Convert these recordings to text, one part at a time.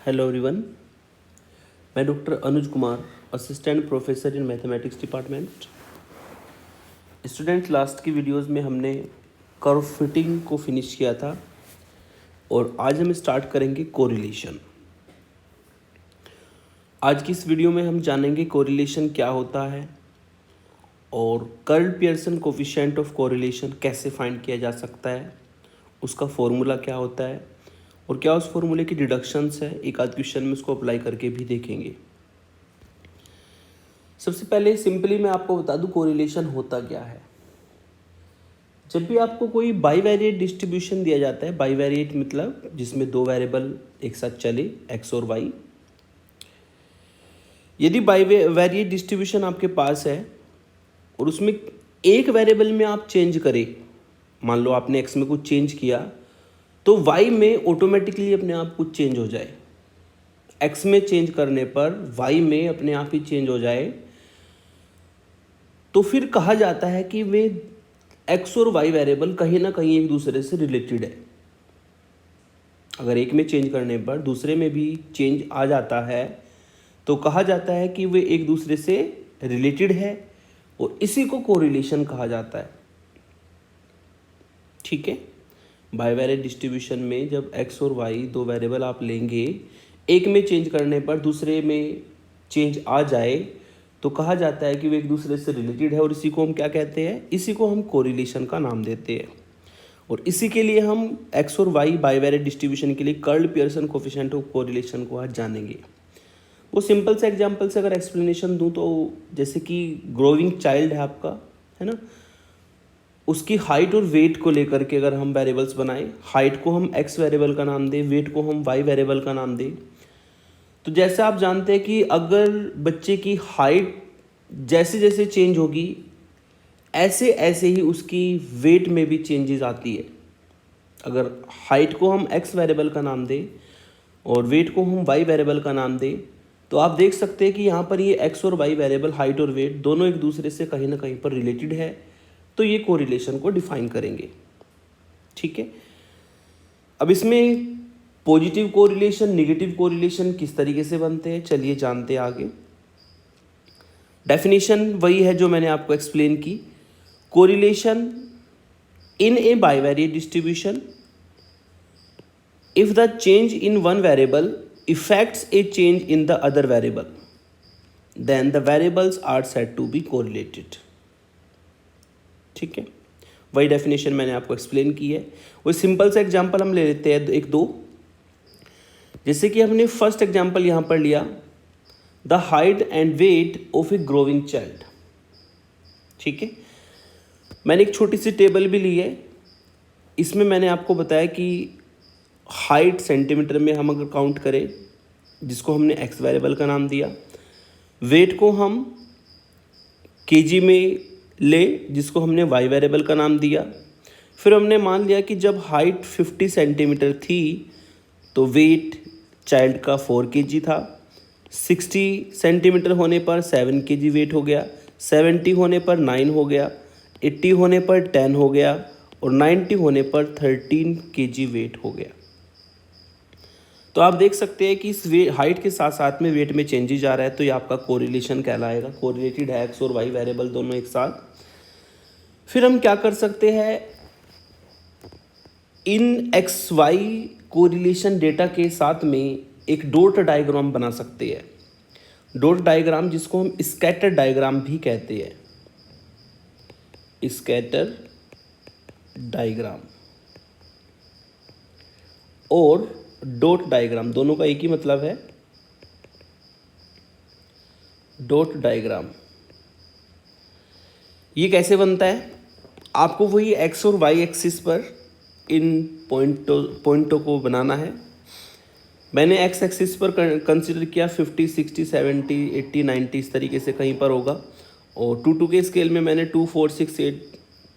Hello everyone, मैं doctor Anuj Kumar, assistant professor in mathematics department. Student, last की videos में हमने कर्व फिटिंग को फिनिश किया था और आज हम स्टार्ट करेंगे कोरिलेशन। आज की इस वीडियो में हम जानेंगे कोरिलेशन क्या होता है और curl Pearson coefficient of correlation कैसे फाइंड किया जा सकता है, उसका फॉर्मूला क्या होता है और क्या उस फॉर्मूले की डिडक्शंस है। एक आध क्वेश्चन में उसको अप्लाई करके भी देखेंगे। सबसे पहले सिंपली मैं आपको बता दूं कोरिलेशन होता क्या है। जब भी आपको कोई बाईवेरिएट डिस्ट्रीब्यूशन दिया जाता है, बाईवेरिएट मतलब जिसमें दो वेरिएबल एक साथ चले, एक्स और वाई। यदि बाईवेरिएट डिस्ट्रीब्यूशन आपके पास है और उसमें एक वेरिएबल में आप चेंज करें, मान लो आपने एक्स में कुछ चेंज किया तो वाई में ऑटोमेटिकली अपने आप कुछ चेंज हो जाए। एक्स में चेंज करने पर वाई में अपने आप ही चेंज हो जाए तो फिर कहा जाता है कि वे एक्स और वाई वेरिएबल कहीं ना कहीं एक दूसरे से रिलेटेड है। अगर एक में चेंज करने पर दूसरे में भी चेंज आ जाता है तो कहा जाता है कि वे एक दूसरे से रिलेटेड है और इसी को कोरिलेशन कहा जाता है। ठीक है, बाईवेरिएट डिस्ट्रीब्यूशन में जब एक्स और वाई दो वेरिएबल आप लेंगे, एक में चेंज करने पर दूसरे में चेंज आ जाए तो कहा जाता है कि वो एक दूसरे से रिलेटेड है और इसी को हम क्या कहते हैं, इसी को हम कोरिलेशन का नाम देते हैं। और इसी के लिए हम एक्स और वाई बाईवेरिएट डिस्ट्रीब्यूशन के लिए curl Pearson coefficient of correlation को आज जानेंगे। वो सिंपल से एग्जांपल से अगर एक्सप्लेनेशन दूं तो जैसे कि ग्रोइंग चाइल्ड है आपका, है ना, उसकी हाइट और वेट को लेकर के अगर हम वेरिएबल्स बनाएं, हाइट को हम एक्स वेरिएबल का नाम दें, वेट को हम वाई वेरिएबल का नाम दें, तो जैसे आप जानते हैं कि अगर बच्चे की हाइट जैसे जैसे चेंज होगी ऐसे ऐसे ही उसकी वेट में भी चेंजेस आती है। अगर हाइट को हम एक्स वेरिएबल का नाम दें और वेट को हम वाई वेरिएबल का नाम दें तो आप देख सकते हैं कि यहाँ पर ये एक्स और वाई वेरिएबल, हाइट और वेट दोनों एक दूसरे से कहीं ना कहीं पर रिलेटेड है, तो ये कोरिलेशन को डिफाइन करेंगे। ठीक है, अब इसमें पॉजिटिव कोरिलेशन, नेगेटिव कोरिलेशन किस तरीके से बनते हैं, चलिए जानते हैं आगे। डेफिनेशन वही है जो मैंने आपको एक्सप्लेन की। Correlation in a bivariate distribution if the change in one variable affects a change in the other variable then the variables are said to be correlated. ठीक है, वही डेफिनेशन मैंने आपको एक्सप्लेन की है। वही सिंपल सा एग्जांपल हम ले लेते हैं एक दो। जैसे कि हमने फर्स्ट एग्जांपल यहाँ पर लिया, the height and weight of a growing child. ठीक है, मैंने एक छोटी सी टेबल भी ली है। इसमें मैंने आपको बताया कि हाइट सेंटीमीटर में हम अगर काउंट करें, जिसको हमने एक्स वेरिएबल का नाम दिया, वेट को हम केजी में ले, जिसको हमने वाई वेरिएबल का नाम दिया। फिर हमने मान लिया कि जब हाइट 50 सेंटीमीटर थी तो वेट चाइल्ड का 4 केजी था। 60 सेंटीमीटर होने पर 7 केजी वेट हो गया, 70 होने पर 9 हो गया, 80 होने पर 10 हो गया और 90 होने पर 13 केजी वेट हो गया। तो आप देख सकते हैं कि इस हाइट के साथ साथ में वेट में चेंजेस आ रहा है, तो ये आपका कोरिलेशन कहलाएगा। कोरिलेटेड है एक्स और वाई वेरिएबल दोनों एक साथ। फिर हम क्या कर सकते हैं, इन एक्स वाई कोरिलेशन डेटा के साथ में एक डॉट डायग्राम बना सकते हैं। डॉट डायग्राम जिसको हम स्कैटर डायग्राम भी कहते हैं, स्कैटर डायग्राम और डॉट डायग्राम दोनों का एक ही मतलब है, डॉट डायग्राम। ये कैसे बनता है, आपको वही एक्स और वाई एक्सिस पर इन पॉइंटों को बनाना है। मैंने एक्स एक्सिस पर कंसिडर किया 50, 60, 70, 80, 90 इस तरीके से कहीं पर होगा, और 2 के स्केल में मैंने 2, 4, 6, 8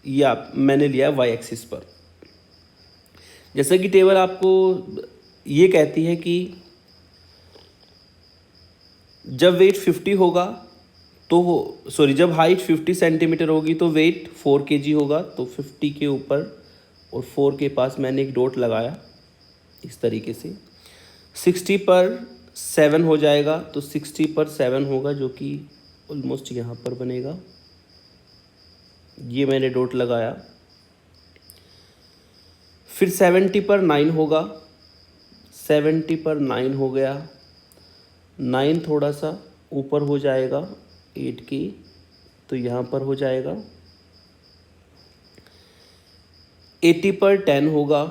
या मैंने लिया वाई एक्सिस पर। जैसे कि टेबल आपको ये कहती है कि जब वेट 50 होगा तो जब हाइट 50 सेंटीमीटर होगी तो वेट 4 केजी होगा, तो 50 के ऊपर और 4 के पास मैंने एक डॉट लगाया इस तरीके से। 60 पर 7 हो जाएगा, तो 60 पर 7 होगा जो कि ऑलमोस्ट यहाँ पर बनेगा। ये मैंने डॉट लगाया। फिर 70 पर 9 होगा, 70 पर 9 हो गया। 9 थोड़ा सा ऊपर हो जाएगा 8 की, तो यहाँ पर हो जाएगा। 80 पर 10 होगा,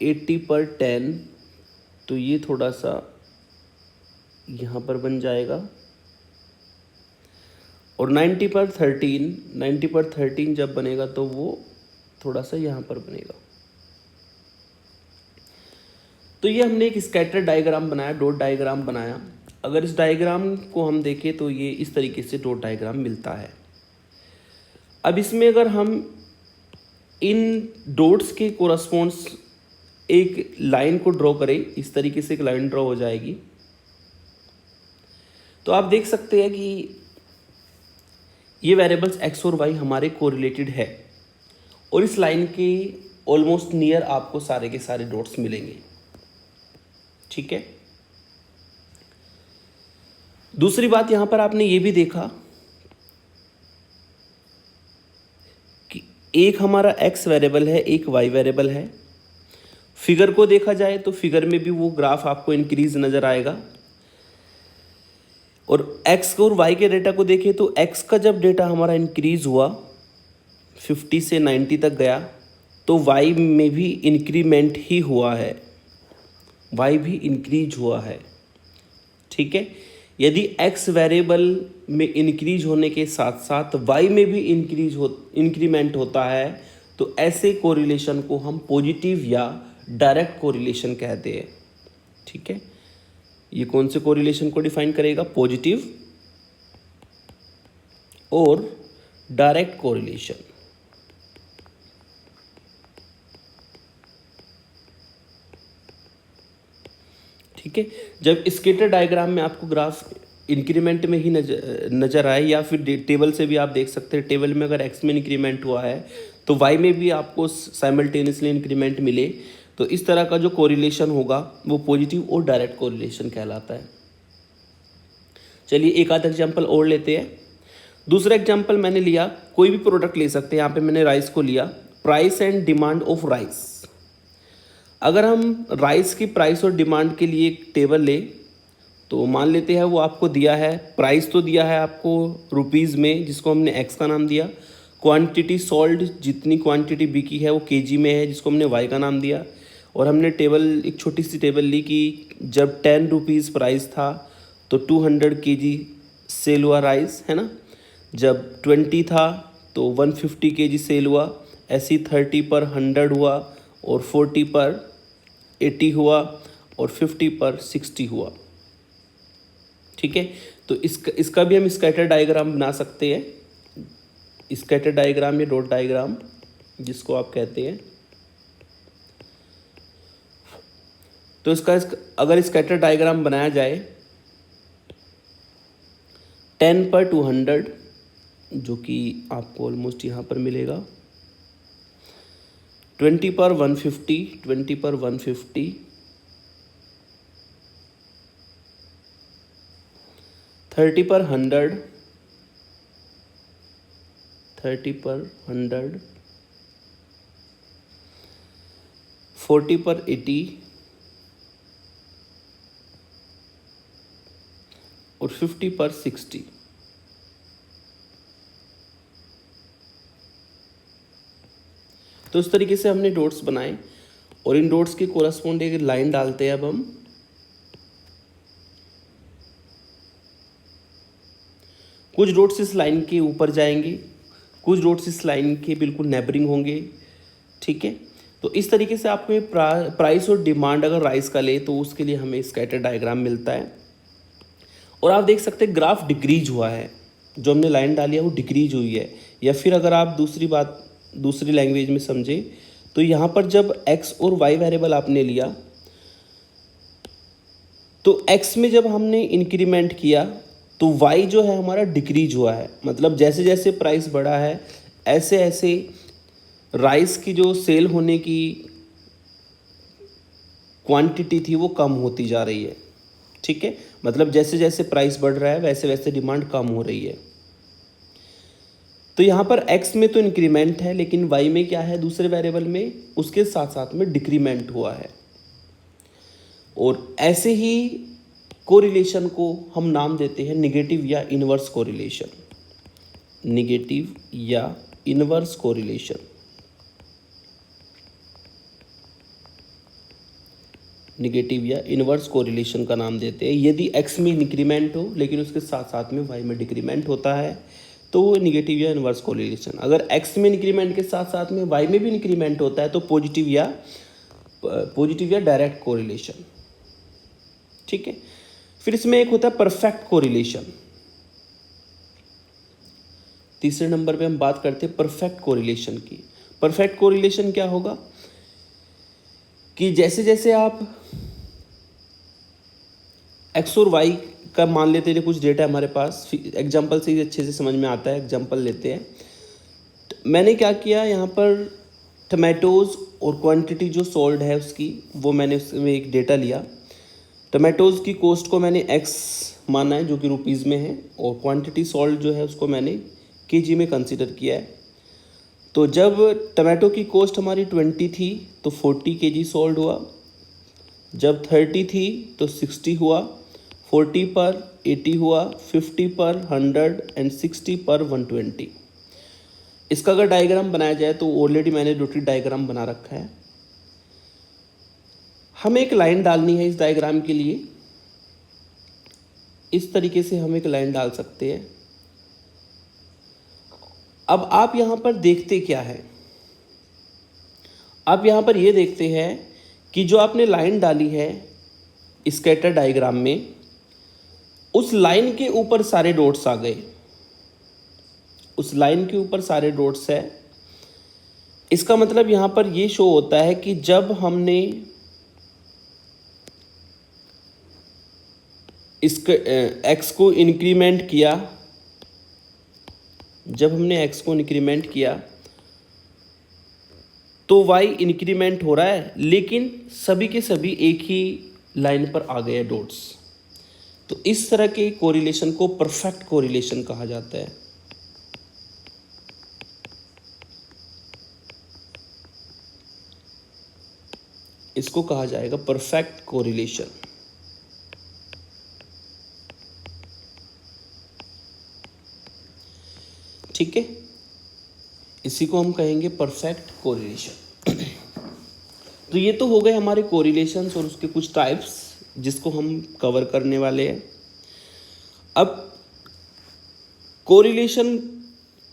80 पर 10, तो ये थोड़ा सा यहाँ पर बन जाएगा। और 90 पर 13, 90 पर 13 जब बनेगा तो वो थोड़ा सा यहाँ पर बनेगा। तो ये हमने एक स्कैटर डायग्राम बनाया, डॉट डायग्राम बनाया। अगर इस डायग्राम को हम देखें तो ये इस तरीके से डॉट डायग्राम मिलता है। अब इसमें अगर हम इन डॉट्स के कोरस्पॉन्ड्स एक लाइन को ड्रॉ करें, इस तरीके से एक लाइन ड्रॉ हो जाएगी, तो आप देख सकते हैं कि ये वेरिएबल्स x और y हमारे कोरिलेटेड है और इस लाइन के ऑलमोस्ट नियर आपको सारे के सारे डॉट्स मिलेंगे। ठीक है। दूसरी बात यहां पर आपने ये भी देखा कि एक हमारा x वेरिएबल है, एक y वेरिएबल है। फिगर को देखा जाए तो फिगर में भी वो ग्राफ आपको इंक्रीज नजर आएगा। और x और y के डेटा को देखें तो x का जब डेटा हमारा इंक्रीज हुआ 50 से 90 तक गया, तो y में भी इंक्रीमेंट ही हुआ है, y भी इंक्रीज हुआ है। ठीक है। यदि x वेरिएबल में इंक्रीज होने के साथ साथ y में भी इंक्रीमेंट होता है, तो ऐसे कोरिलेशन को हम पॉजिटिव या डायरेक्ट कोरिलेशन कहते हैं। ठीक है। ये कौन से कोरिलेशन को डिफाइन करेगा? पॉजिटिव और डायरेक्ट कोरिलेशन। ठीक है। जब स्केटर डायग्राम में आपको ग्राफ इंक्रीमेंट में ही नजर आए, या फिर टेबल से भी आप देख सकते हैं, टेबल में अगर x में इंक्रीमेंट हुआ है तो y में भी आपको साइमल्टेनियसली इंक्रीमेंट मिले, तो इस तरह का जो कोरिलेशन होगा वो पॉजिटिव और डायरेक्ट कोरिलेशन कहलाता है। चलिए एक आधा एग्जांपल और लेते हैं। दूसरा एग्जांपल मैंने लिया, कोई भी प्रोडक्ट ले सकते हैं। यहाँ पे मैंने राइस को लिया, price and demand of rice. अगर हम राइस की प्राइस और डिमांड के लिए एक टेबल ले, तो मान लेते हैं वो आपको दिया है, प्राइस तो दिया है आपको रुपीज़ में, जिसको हमने एक्स का नाम दिया। क्वांटिटी सोल्ड, जितनी क्वांटिटी बिकी है वो केजी में है, जिसको हमने वाई का नाम दिया। और हमने टेबल, एक छोटी सी टेबल ली कि जब 10 रुपीज़ प्राइस था तो 200 केजी सेल हुआ राइस, है ना। जब 20 था तो 150 केजी सेल हुआ। ऐसी 30 पर 100 हुआ, और 40 पर 80 हुआ, और 50 पर 60 हुआ। ठीक है। तो इसका भी हम स्कैटर डायग्राम बना सकते हैं। स्कैटर डायग्राम या डॉट डायग्राम जिसको आप कहते हैं। तो इसका अगर स्कैटर डायग्राम बनाया जाए 10 पर 200, जो कि आपको ऑलमोस्ट यहाँ पर मिलेगा, 20 पर 150, 20 पर 150, 30 पर 100, 30 पर 100, 40 पर 80 और 50 पर 60। तो इस तरीके से हमने डॉट्स बनाए, और इन डॉट्स के कोरस्पॉन्ड एक लाइन डालते हैं। अब हम कुछ डॉट्स इस लाइन के ऊपर जाएंगे, कुछ डॉट्स इस लाइन के बिल्कुल नेबरिंग होंगे। ठीक है। तो इस तरीके से आपको प्राइस और डिमांड अगर राइस का ले तो उसके लिए हमें स्कैटर डायग्राम मिलता है। और आप देख सकते हैं ग्राफ डिक्रीज हुआ है, जो हमने लाइन डाली है वो डिक्रीज हुई है। या फिर अगर आप दूसरी लैंग्वेज में समझे तो यहाँ पर जब x और y वेरिएबल आपने लिया, तो x में जब हमने इंक्रीमेंट किया तो y जो है हमारा डिक्रीज हुआ है। मतलब जैसे जैसे प्राइस बढ़ा है, ऐसे ऐसे राइस की जो सेल होने की क्वांटिटी थी वो कम होती जा रही है। ठीक है, मतलब जैसे जैसे प्राइस बढ़ रहा है वैसे वैसे डिमांड कम हो रही है। तो यहाँ पर x में तो इंक्रीमेंट है, लेकिन y में क्या है, दूसरे वेरिएबल में उसके साथ साथ में डिक्रीमेंट हुआ है। और ऐसे ही कोरिलेशन को हम नाम देते हैं निगेटिव या इनवर्स कोरिलेशन। निगेटिव या इनवर्स कोरिलेशन। निगेटिव या इनवर्स कोरिलेशन का नाम देते हैं। यदि x में इंक्रीमेंट हो लेकिन उसके साथ साथ में y में डिक्रीमेंट होता है तो वो निगेटिव या इनवर्स कोरिलेशन। अगर x में इंक्रीमेंट के साथ साथ में y में भी इंक्रीमेंट होता है तो पॉजिटिव या डायरेक्ट कोरिलेशन। ठीक है, फिर इसमें एक होता है परफेक्ट कोरिलेशन। तीसरे नंबर पे हम बात करते हैं परफेक्ट कोरिलेशन की। परफेक्ट कोरिलेशन क्या होगा कि जैसे जैसे आप x और y का मान लेते हैं, कुछ डेटा हमारे पास, एग्जांपल से ही अच्छे से समझ में आता है। एग्जांपल लेते हैं। मैंने क्या किया, यहाँ पर टमाटोज़ और क्वांटिटी जो सोल्ड है उसकी, वो मैंने उसमें एक डेटा लिया। टमाटोज़ की कॉस्ट को मैंने x माना है जो कि रुपीज़ में है, और क्वांटिटी सोल्ड जो है उसको मैंने केजी में कंसीडर किया है। तो जब टमाटो की कॉस्ट हमारी 20 थी तो 40 केजी सोल्ड हुआ, जब 30 थी तो 60 हुआ, 40 पर 80 हुआ, 50 पर 100 एंड 60 पर 120। इसका अगर डायग्राम बनाया जाए तो ऑलरेडी मैंने रोटी डायग्राम बना रखा है। हमें एक लाइन डालनी है इस डायग्राम के लिए। इस तरीके से हम एक लाइन डाल सकते हैं। अब आप यहाँ पर देखते क्या है, आप यहाँ पर ये देखते हैं कि जो आपने लाइन डाली है स्कैटर डायग्राम में, उस लाइन के ऊपर सारे डॉट्स आ गए। उस लाइन के ऊपर सारे डॉट्स है। इसका मतलब यहाँ पर ये शो होता है कि जब हमने इसके x को इंक्रीमेंट किया, जब हमने x को इंक्रीमेंट किया तो y इंक्रीमेंट हो रहा है, लेकिन सभी के सभी एक ही लाइन पर आ गए डॉट्स। तो इस तरह के कोरिलेशन को परफेक्ट कोरिलेशन कहा जाता है। इसको कहा जाएगा परफेक्ट कोरिलेशन। ठीक है, इसी को हम कहेंगे परफेक्ट कोरिलेशन। तो ये तो हो गए हमारे कोरिलेशंस और उसके कुछ टाइप्स जिसको हम कवर करने वाले हैं। अब कोरिलेशन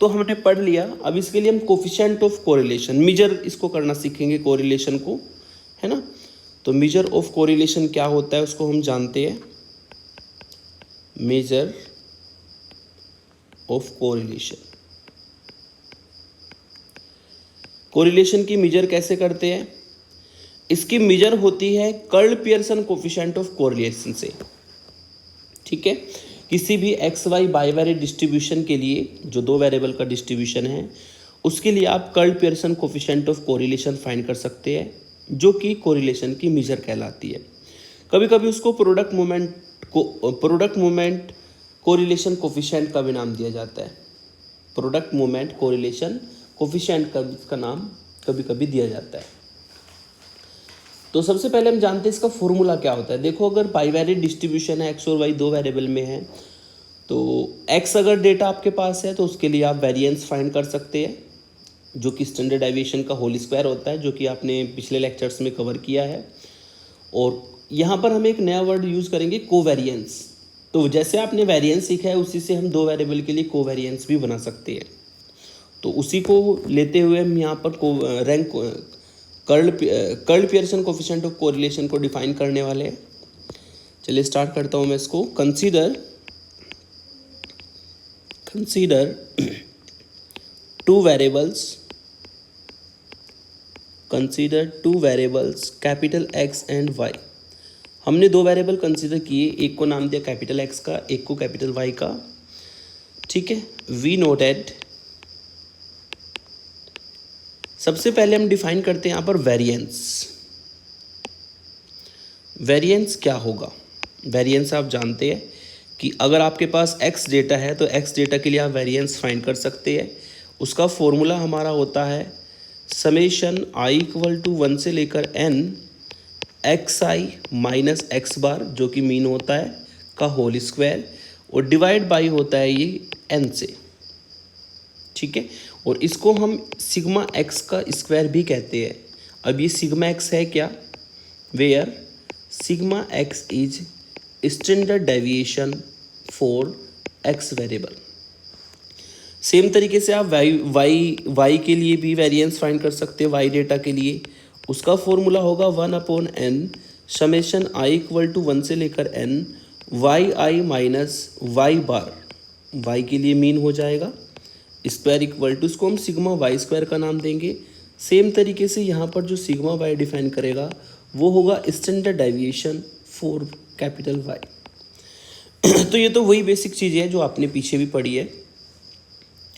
तो हमने पढ़ लिया, अब इसके लिए हम कोफिशिएंट ऑफ कोरिलेशन, मेजर इसको करना सीखेंगे कोरिलेशन को, है ना। तो मेजर ऑफ कोरिलेशन क्या होता है उसको हम जानते हैं। मेजर ऑफ कोरिलेशन, कोरिलेशन की मेजर कैसे करते हैं, इसकी मेजर होती है curl Pearson coefficient of correlation से। ठीक है, किसी भी एक्स वाई बाइवेरिएट डिस्ट्रीब्यूशन के लिए जो दो वेरिएबल का डिस्ट्रीब्यूशन है उसके लिए आप curl Pearson coefficient of correlation find कर सकते हैं, जो कि कोरिलेशन की मेजर कहलाती है। कभी कभी उसको प्रोडक्ट मोमेंट कोरिलेशन कोफिशिएंट का भी नाम दिया जाता है। प्रोडक्ट मोमेंट कोरिलेशन कोफिशिएंट का नाम कभी कभी दिया जाता है। तो सबसे पहले हम जानते हैं इसका फॉर्मूला क्या होता है। देखो, अगर बाइवेरिएट डिस्ट्रीब्यूशन है, एक्स और वाई दो वेरिएबल में है, तो एक्स अगर डेटा आपके पास है तो उसके लिए आप वेरिएंस फाइंड कर सकते हैं, जो कि स्टैंडर्ड डेविएशन का होल स्क्वायर होता है, जो कि आपने पिछले लेक्चर्स में कवर किया है। और यहाँ पर हम एक नया वर्ड यूज़ करेंगे, कोवेरिएंस। तो जैसे आपने वेरिएंस सीखा है उसी से हम दो वेरिएबल के लिए कोवेरिएंस भी बना सकते हैं। तो उसी को लेते हुए हम यहाँ पर Karl Pearson coefficient of correlation को डिफाइन करने वाले हैं। चलिए स्टार्ट करता हूँ मैं इसको। Consider two variables capital X and Y. हमने दो वेरिएबल कंसीडर किए, एक को नाम दिया कैपिटल एक्स का, एक को कैपिटल वाई का। ठीक है, वी नोटेड, सबसे पहले हम डिफाइन करते हैं यहाँ पर वेरिएंस। वेरिएंस क्या होगा? वेरिएंस आप जानते हैं कि अगर आपके पास x डेटा है तो x डेटा के लिए आप वेरिएंस फाइंड कर सकते हैं। उसका फॉर्मूला हमारा होता है समेशन i इक्वल टू 1 से लेकर n xi माइनस एक्स बार जो कि मीन होता है का होल स्क्वायर, और डिवाइड बाई होता है ये n से, ठीक है। और इसको हम सिग्मा x का स्क्वायर भी कहते हैं। अब ये सिग्मा x है क्या? Where sigma x is standard deviation for x variable. Same तरीके से आप y के लिए भी वेरिएंस फाइंड कर सकते हैं। y डेटा के लिए उसका फॉर्मूला होगा 1/n summation i equal to 1 से लेकर n yi माइनस y बार, y के लिए मीन हो जाएगा स्क्वायर इक्वल टू, इसको हम सिग्मा वाई स्क्वायर का नाम देंगे। सेम तरीके से यहाँ पर जो सिग्मा वाई डिफाइन करेगा वो होगा standard deviation for capital Y. तो ये तो वही बेसिक चीज़ है जो आपने पीछे भी पढ़ी है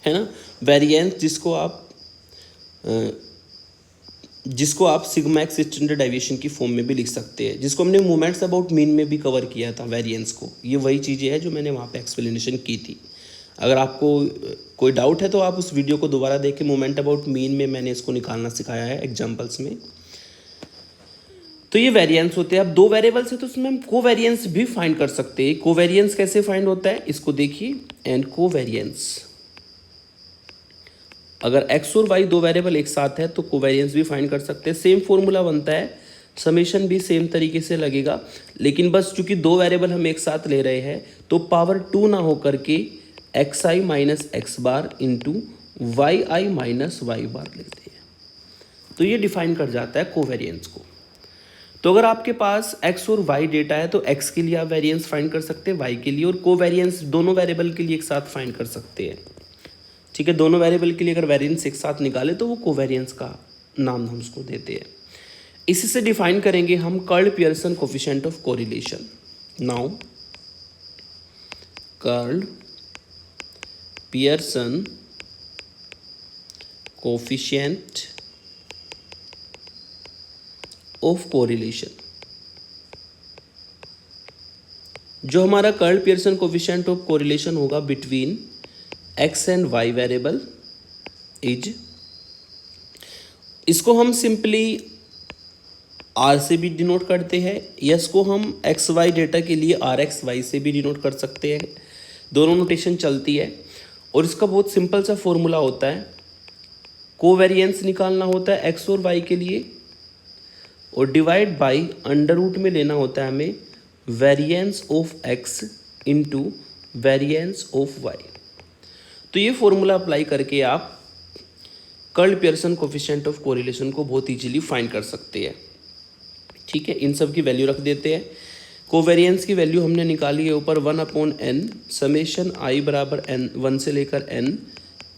ना। वेरिएंस जिसको आप सिग्मा एक्स स्टैंडर्ड डेविएशन की फॉर्म में भी लिख सकते हैं, जिसको हमने मोमेंट्स अबाउट मीन में भी कवर किया था वेरिएंस को। ये वही चीज़ें हैं जो मैंने वहाँ पे एक्सप्लेनेशन की थी। अगर आपको कोई डाउट है तो आप उस वीडियो को दोबारा देखें। मोमेंट अबाउट मीन में मैंने इसको निकालना सिखाया है एग्जांपल्स में। तो ये वेरिएंस होते हैं। अब दो वेरिएबल्स है तो उसमें हम कोवेरिएंस भी फाइंड कर सकते हैं। कोवेरिएंस कैसे फाइंड होता है इसको देखिए। एंड कोवेरिएंस, अगर x और y दो वेरिएबल एक साथ है तो कोवेरिएंस भी फाइंड कर सकते हैं। सेम फॉर्मूला बनता है, समेशन भी सेम तरीके से लगेगा, लेकिन बस चूंकि दो वेरिएबल हम एक साथ ले रहे हैं तो पावर 2 ना हो करके xi minus x bar into yi minus Y बार लेते हैं। तो ये डिफाइन कर जाता है कोवेरिएंस को। तो अगर आपके पास x और y डेटा है तो x के लिए आप वेरिएंस फाइंड कर सकते हैं, y के लिए, और कोवेरिएंस दोनों वेरिएबल के लिए एक साथ फाइंड कर सकते हैं, ठीक है। दोनों वेरिएबल के लिए अगर वेरिएंस एक साथ निकाले तो वो कोवेरिएंस का नाम हम उसको देते हैं। इसी से डिफाइन करेंगे हम Karl Pearson coefficient of correlation. Now Karl Pearson coefficient of correlation. जो हमारा Karl Pearson coefficient of correlation होगा between x and y variable is, इसको हम सिंपली r से भी डिनोट करते हैं, या इसको हम एक्स वाई डेटा के लिए rxy से भी डिनोट कर सकते हैं। दोनों नोटेशन चलती है और इसका बहुत सिंपल सा फॉर्मूला होता है। कोवेरिएंस निकालना होता है x और y के लिए और डिवाइड बाई अंडर रूट में लेना होता है हमें variance of x into variance of y। तो ये फॉर्मूला अप्लाई करके आप curl Pearson coefficient of correlation को बहुत इजीली फाइंड कर सकते हैं, ठीक है। इन सब की वैल्यू रख देते हैं। कोवेरिएंस की वैल्यू हमने निकाली है ऊपर 1/n समेशन i बराबर n 1 से लेकर n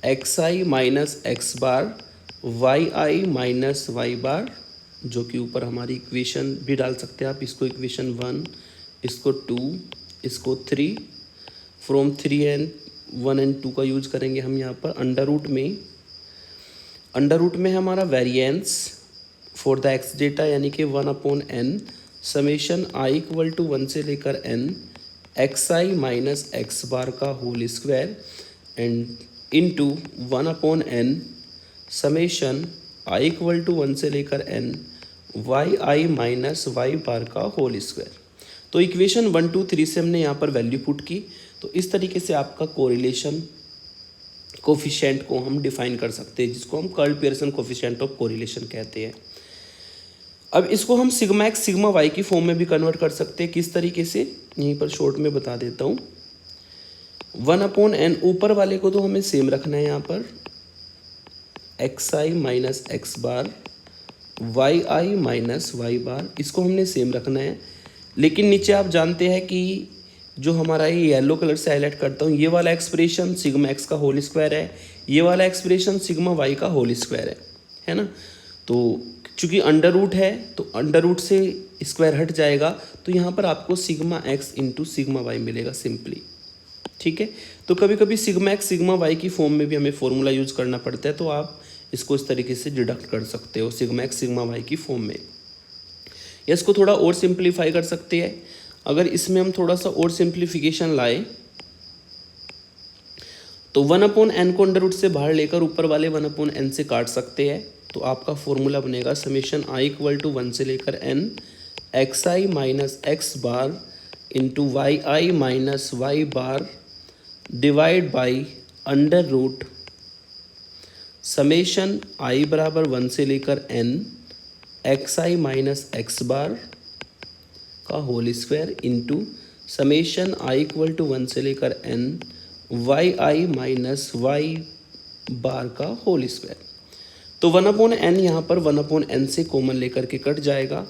xi माइनस एक्स बार yi माइनस वाई बार, जो कि ऊपर हमारी इक्वेशन भी डाल सकते हैं आप। इसको इक्वेशन 1, इसको 2, इसको 3, फ्रॉम 3 एंड 1 एंड 2 का यूज करेंगे हम यहाँ पर। अंडर रूट में हमारा variance for the x data यानी कि 1/n summation i equal to 1 से लेकर n xi minus x bar का whole square and into 1/n summation i equal to 1 से लेकर n yi minus Y bar का होल स्क्वायर। तो equation 1, 2, 3 से हमने यहाँ पर वैल्यू पुट की। तो इस तरीके से आपका कोरिलेशन कोफिशिएंट को हम डिफाइन कर सकते हैं, जिसको हम Karl Pearson coefficient of correlation कहते हैं। अब इसको हम सिग्मा एक्स सिग्मा वाई की फॉर्म में भी कन्वर्ट कर सकते हैं। किस तरीके से, यहीं पर शॉर्ट में बता देता हूँ। 1/n ऊपर वाले को तो हमें सेम रखना है यहाँ पर, xi माइनस एक्स बार yi माइनस वाई बार, इसको हमने सेम रखना है। लेकिन नीचे आप जानते हैं कि जो हमारा ये येलो कलर से हाईलाइट करता हूँ, ये वाला एक्सप्रेशन सिग्मा एक्स का होल स्क्वायर है, ये वाला एक्सप्रेशन सिग्मा वाई का होल स्क्वायर है ना। तो चूंकि अंडर रूट है तो अंडर रूट से स्क्वायर हट जाएगा, तो यहाँ पर आपको sigma X into sigma Y मिलेगा सिंपली, ठीक है। तो कभी कभी सिग्मा एक्स सिग्मा वाई की फॉर्म में भी हमें फॉर्मूला यूज करना पड़ता है, तो आप इसको इस तरीके से डिडक्ट कर सकते हो सिग्मा एक्स सिग्मा वाई की फॉर्म में। या इसको थोड़ा और सिंप्लीफाई कर सकते हैं। अगर इसमें हम थोड़ा सा और सिंप्लीफिकेशन लाए तो 1/n को अंडर रूट से बाहर लेकर ऊपर वाले 1/n से काट सकते हैं। तो आपका फॉर्मूला बनेगा समेशन i इक्वल टू 1 से लेकर n xi minus x bar into yi minus Y bar divide by under root summation i बराबर 1 से लेकर n xi minus x bar का whole square into summation i equal to 1 से लेकर n yi minus Y bar का whole square. तो 1/n यहाँ पर 1/n से कॉमन लेकर के कट जाएगा।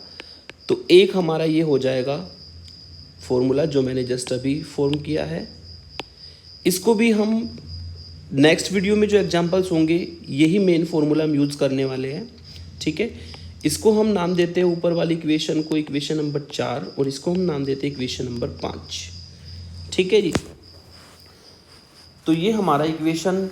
तो एक हमारा ये हो जाएगा फॉर्मूला जो मैंने जस्ट अभी फॉर्म किया है। इसको भी हम नेक्स्ट वीडियो में जो एग्जांपल्स होंगे यही मेन फॉर्मूला हम यूज़ करने वाले हैं, ठीक है। इसको हम नाम देते हैं ऊपर वाली इक्वेशन को इक्वेशन नंबर 4 और इसको हम नाम देते हैं इक्वेशन नंबर 5, ठीक है जी। तो ये हमारा इक्वेशन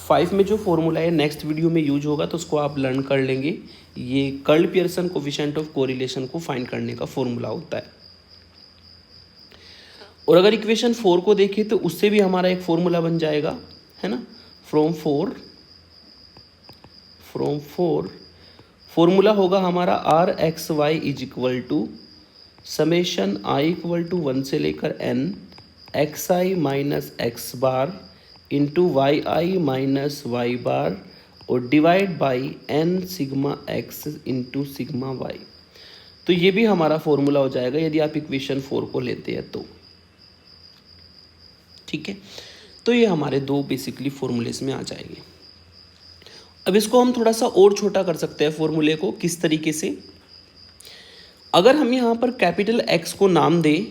5 में जो फॉर्मूला है नेक्स्ट वीडियो में यूज होगा, तो उसको आप लर्न कर लेंगे। ये curl Pearson coefficient of correlation को फाइंड करने का फॉर्मूला होता है। और अगर इक्वेशन 4 को देखें तो उससे भी हमारा एक फॉर्मूला बन जाएगा, है ना। फ्रॉम फोर फॉर्मूला होगा हमारा r x y is equal to summation i equal to 1 से लेकर n x i minus x bar into y i minus Y bar और divide by n sigma x into sigma y. तो ये भी हमारा formula हो जाएगा यदि आप इक्वेशन 4 को लेते हैं तो, ठीक है। तो ये हमारे दो बेसिकली फॉर्मूलेस में आ जाएंगे। अब इसको हम थोड़ा सा और छोटा कर सकते हैं फॉर्मूले को। किस तरीके से, अगर हम यहाँ पर कैपिटल X को नाम दें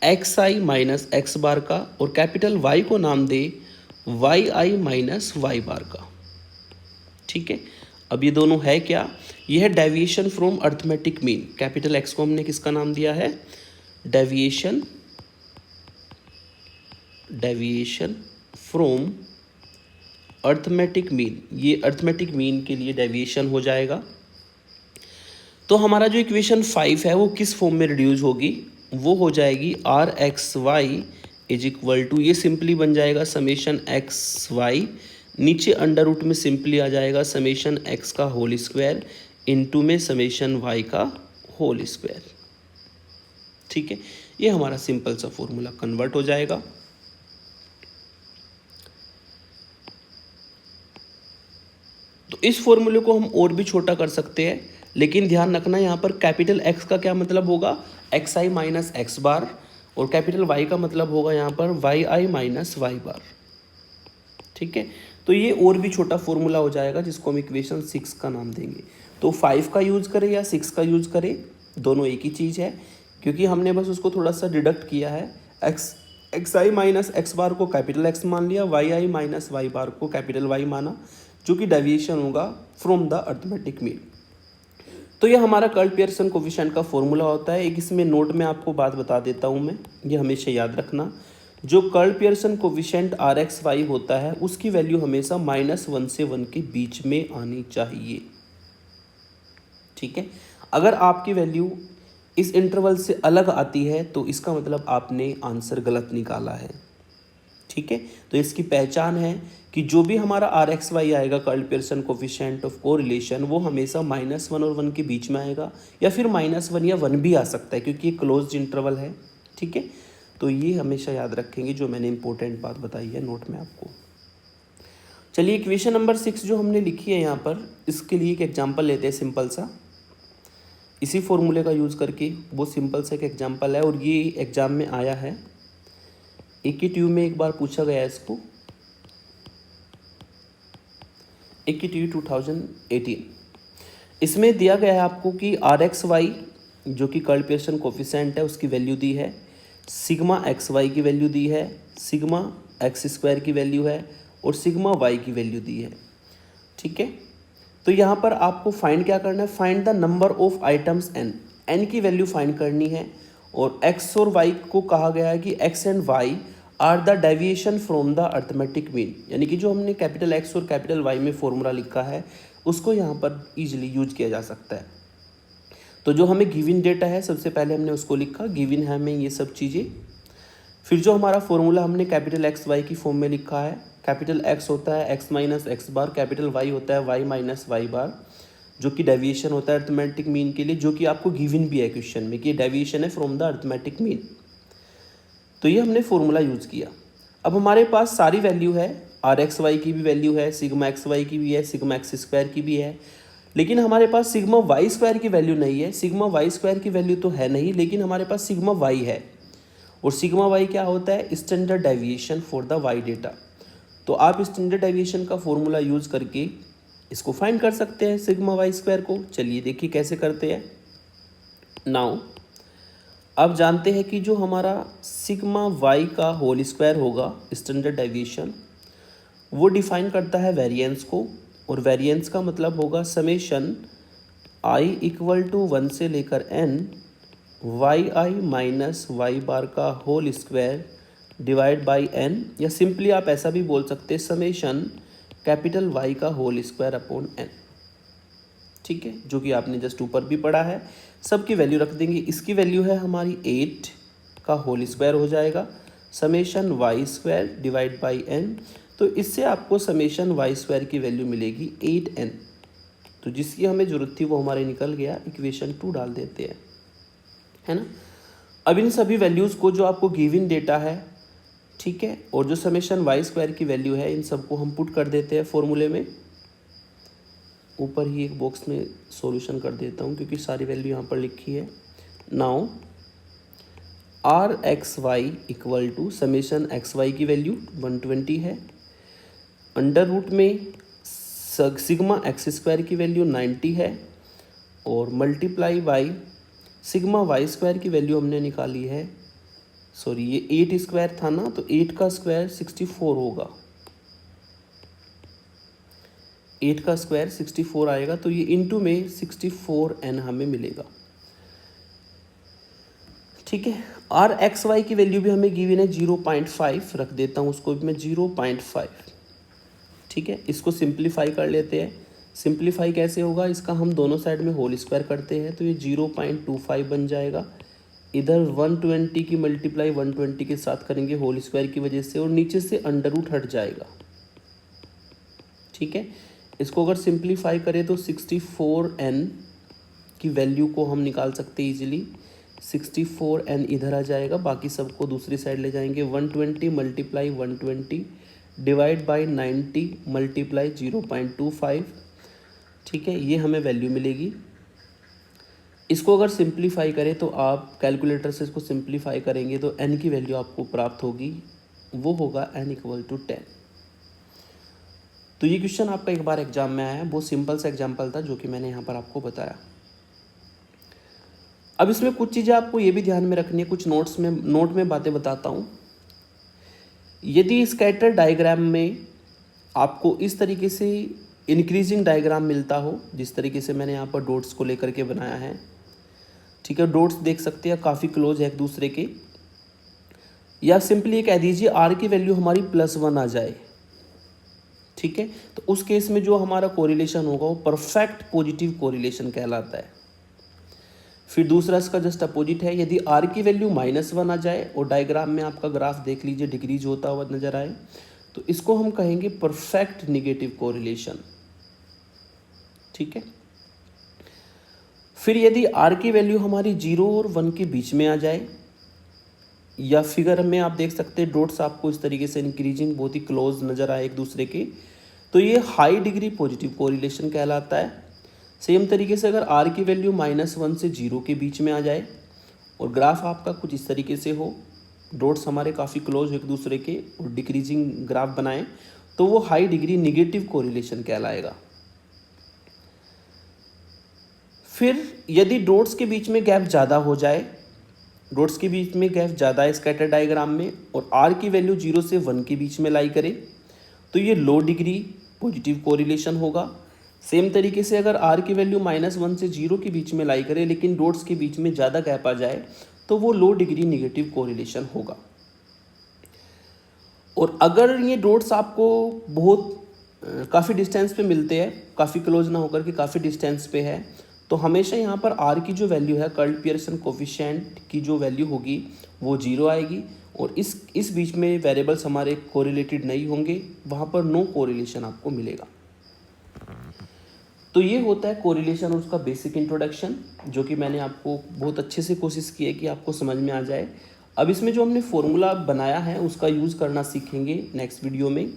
x i minus x bar का और कैपिटल Y को नाम दे Y i minus Y bar का, ठीक है। अब ये दोनों है क्या, ये है deviation from arithmetic mean. Capital X को हमने किसका नाम दिया है, डेविएशन फ्रॉम अर्थमेटिक मीन। ये अर्थमेटिक मीन के लिए डेविएशन हो जाएगा। तो हमारा जो इक्वेशन 5 है वो किस फॉर्म में रिड्यूस होगी, वो हो जाएगी r x y is equal to, ये सिंपली बन जाएगा समेशन एक्स वाई, नीचे अंडर रूट में सिंपली आ जाएगा समेशन एक्स का होल स्क्वायर इनटू में समेशन वाई का होल स्क्वायर, ठीक है। ये हमारा सिंपल सा फॉर्मूला कन्वर्ट हो जाएगा। तो इस फॉर्मूले को हम और भी छोटा कर सकते हैं, लेकिन ध्यान रखना यहाँ पर कैपिटल X का क्या मतलब होगा, एक्स आई माइनस एक्स बार, और कैपिटल Y का मतलब होगा यहाँ पर वाई आई माइनस वाई बार, ठीक है। तो ये और भी छोटा फॉर्मूला हो जाएगा जिसको हम इक्वेशन 6 का नाम देंगे। तो 5 का यूज़ करें या 6 का यूज़ करें, दोनों एक ही चीज़ है, क्योंकि हमने बस उसको थोड़ा सा डिडक्ट किया है। एक्स आई माइनस एक्स बार को कैपिटल X मान लिया, वाई आई माइनस वाई बार को कैपिटल Y माना, जो कि डेविएशन होगा फ्रॉम द अर्थमेटिक मीन। तो ये हमारा कर्ल पियर्सन कोफिशिएंट का फॉर्मूला होता है। एक इसमें नोट में आपको बात बता देता हूँ मैं, ये हमेशा याद रखना, जो Karl Pearson coefficient r x y होता है उसकी वैल्यू हमेशा -1 से 1 के बीच में आनी चाहिए, ठीक है। अगर आपकी वैल्यू इस इंटरवल से अलग आती है तो इसका मतलब आपने आंसर गलत निकाला है, ठीक है। तो इसकी पहचान है कि जो भी हमारा आर एक्स वाई आएगा curl Pearson coefficient of correlation, वो हमेशा -1 और 1 के बीच में आएगा, या फिर -1 या 1 भी आ सकता है क्योंकि ये क्लोज्ड इंटरवल है, ठीक है। तो ये हमेशा याद रखेंगे, जो मैंने इंपॉर्टेंट बात बताई है नोट में आपको। चलिए इक्वेशन नंबर 6 जो हमने लिखी है यहाँ पर, इसके लिए एक एग्जाम्पल लेते हैं सिंपल सा, इसी फॉर्मूले का यूज़ करके। वो सिंपल सा एक एग्जाम्पल है और ये एग्जाम में आया है, एक ही ट्यूब में एक बार पूछा गया है इसको, एक ही ट्यूब 2018। इसमें दिया गया है आपको कि आर एक्स वाई जो कि कर्ल पियर्सन कोफिशिएंट है उसकी वैल्यू दी है, सिग्मा एक्स वाई की वैल्यू दी है, सिग्मा एक्स स्क्वायर की वैल्यू है और सिग्मा वाई की वैल्यू दी है, ठीक है। तो यहाँ पर आपको फाइंड क्या करना है, find the number of items n की वैल्यू फाइंड करनी है। और एक्स और वाई को कहा गया है कि x and y are the deviation from the arithmetic mean, यानी कि जो हमने कैपिटल एक्स और कैपिटल वाई में फॉर्मूला लिखा है उसको यहाँ पर इजीली यूज किया जा सकता है, तो जो हमें गिवन डेटा है सबसे पहले हमने उसको लिखा, गिवन है हमें ये सब चीज़ें। फिर जो हमारा फॉर्मूला हमने कैपिटल एक्स वाई की फॉर्म में लिखा है, कैपिटल एक्स होता है एक्स माइनस एक्स बार, कैपिटल वाई होता है वाई माइनस वाई बार, जो कि डेविएशन होता है अर्थमेटिक मीन के लिए, जो कि आपको गिवन भी है क्वेश्चन में कि डेविएशन है फ्रॉम द अर्थमेटिक मीन। तो ये हमने फॉर्मूला यूज़ किया। अब हमारे पास सारी वैल्यू है, आर एक्स वाई की भी वैल्यू है, सिग्मा एक्स वाई की भी है, सिग्मा एक्स स्क्वायर की भी है, लेकिन हमारे पास सिग्मा वाई स्क्वायर की वैल्यू नहीं है। सिग्मा वाई स्क्वायर की वैल्यू तो है नहीं, लेकिन हमारे पास सिग्मा वाई है। और सिग्मा वाई क्या होता है? Standard deviation for the y data. तो आप स्टैंडर्ड डेविएशन का फॉर्मूला यूज़ करके इसको फाइंड कर सकते हैं सिग्मा वाई स्क्वायर को। चलिए देखिए कैसे करते हैं। नाउ अब जानते हैं कि जो हमारा सिग्मा वाई का होल स्क्वायर होगा स्टैंडर्ड डेविएशन, वो डिफाइन करता है वेरिएंस को, और वेरिएंस का मतलब होगा समेशन आई इक्वल टू 1 से लेकर n y i minus Y bar का whole square divide by n, या सिंपली आप ऐसा भी बोल सकते हैं समेशन कैपिटल वाई का होल स्क्वायर अपॉन n। ठीक है, जो कि आपने जस्ट ऊपर भी पढ़ा है। सबकी वैल्यू रख देंगे। इसकी वैल्यू है हमारी 8 का होल स्क्वायर हो जाएगा summation y square divide by n। तो इससे आपको समेशन वाई स्क्वायर की वैल्यू मिलेगी 8n। तो जिसकी हमें ज़रूरत थी वो हमारे निकल गया, इक्वेशन 2 डाल देते हैं, है ना। अब इन सभी वैल्यूज़ को जो आपको गिवन डेटा है, ठीक है, और जो समेशन वाई स्क्वायर की वैल्यू है, इन सबको हम पुट कर देते हैं फॉर्मूले में। ऊपर ही एक बॉक्स में सॉल्यूशन कर देता हूँ क्योंकि सारी वैल्यू यहाँ पर लिखी है। Now r x y equal to summation x y की वैल्यू 120 है, अंडर रूट में सिग्मा एक्स स्क्वायर की वैल्यू 90 है, और multiply by sigma y square की वैल्यू हमने निकाली है, सॉरी ये 8 स्क्वायर था ना, तो 8 का स्क्वायर 64 होगा, 8 का स्क्वायर 64 आएगा। तो ये इंटू में 64n हमें मिलेगा। ठीक है, आर एक्स वाई की वैल्यू भी हमें गिवन है 0.5, रख देता हूँ उसको भी मैं 0.5। ठीक है, इसको सिंप्लीफाई कर लेते हैं। सिंप्लीफाई कैसे होगा? इसका हम दोनों साइड में होल स्क्वायर करते हैं तो ये 0.25 बन जाएगा। इधर 120 की मल्टीप्लाई 120 के साथ करेंगे होल स्क्वायर की वजह से, और नीचे से अंडर रूट हट जाएगा। ठीक है, इसको अगर सिंप्लीफाई करें तो 64n की वैल्यू को हम निकाल सकते हैं इजीली। 64n इधर आ जाएगा, बाकी सबको दूसरी साइड ले जाएंगे। 120 मल्टीप्लाई 120 डिवाइड बाई 90 मल्टीप्लाई 0.25। ठीक है, ये हमें वैल्यू मिलेगी। इसको अगर सिंप्लीफाई करें तो आप कैलकुलेटर से इसको सिंप्लीफाई करेंगे तो n की वैल्यू आपको प्राप्त होगी, वो होगा n इक्वल टू 10। तो ये क्वेश्चन आपका एक बार एग्जाम में आया है, बहुत सिंपल सा एग्जाम्पल था जो कि मैंने यहाँ पर आपको बताया। अब इसमें कुछ चीज़ें आपको ये भी ध्यान में रखनी है, कुछ नोट में बातें बताता हूँ। यदि स्कैटर डायग्राम में आपको इस तरीके से इंक्रीजिंग डायग्राम मिलता हो, जिस तरीके से मैंने यहाँ पर डॉट्स को लेकर के बनाया है, ठीक है, डॉट्स देख सकते हैं काफ़ी क्लोज है एक दूसरे के, या सिंपली ये कह दीजिए आर की वैल्यू हमारी +1 आ जाए, ठीक है, तो उस केस में जो हमारा कोरिलेशन होगा वो परफेक्ट पॉजिटिव कोरिलेशन कहलाता है। फिर दूसरा इसका जस्ट अपोजिट है, यदि आर की वैल्यू -1 आ जाए और डायग्राम में आपका ग्राफ देख लीजिए डिक्रीज होता हुआ नजर आए, तो इसको हम कहेंगे परफेक्ट निगेटिव कोरिलेशन। ठीक है, फिर यदि आर की वैल्यू हमारी 0 और 1 के बीच में आ जाए, या फिगर में आप देख सकते हैं डॉट्स आपको इस तरीके से इंक्रीजिंग बहुत ही क्लोज नजर आए एक दूसरे के, तो ये हाई डिग्री पॉजिटिव कोरिलेशन कहलाता है। सेम तरीके से अगर आर की वैल्यू -1 से 0 के बीच में आ जाए और ग्राफ आपका कुछ इस तरीके से हो, डॉट्स हमारे काफ़ी क्लोज एक दूसरे के और डिक्रीजिंग ग्राफ बनाएं, तो वो हाई डिग्री निगेटिव कोरिलेशन कहलाएगा। फिर यदि डॉट्स के बीच में गैप ज़्यादा हो जाए, डॉट्स के बीच में गैप ज़्यादा है स्कैटर डायग्राम में, और आर की वैल्यू 0 से 1 के बीच में लाई करे, तो ये लो डिग्री पॉजिटिव कोरिलेशन होगा। सेम तरीके से अगर आर की वैल्यू -1 से 0 के बीच में लाई करे लेकिन डॉट्स के बीच में ज़्यादा गैप आ जाए, तो वो लो डिग्री निगेटिव कोरिलेशन होगा। और अगर ये डॉट्स आपको बहुत काफ़ी डिस्टेंस पे मिलते हैं, काफ़ी क्लोज ना होकर के काफ़ी डिस्टेंस पे है, तो हमेशा यहाँ पर आर की जो वैल्यू है, कर्ल पियर्सन कोफिशिएंट की जो वैल्यू होगी वो 0 आएगी, और इस बीच में वेरिएबल्स हमारे कोरिलेटेड नहीं होंगे, वहाँ पर नो कोरिलेशन आपको मिलेगा। तो ये होता है कोरिलेशन और उसका बेसिक इंट्रोडक्शन, जो कि मैंने आपको बहुत अच्छे से कोशिश की है कि आपको समझ में आ जाए। अब इसमें जो हमने फॉर्मूला बनाया है उसका यूज़ करना सीखेंगे नेक्स्ट वीडियो में।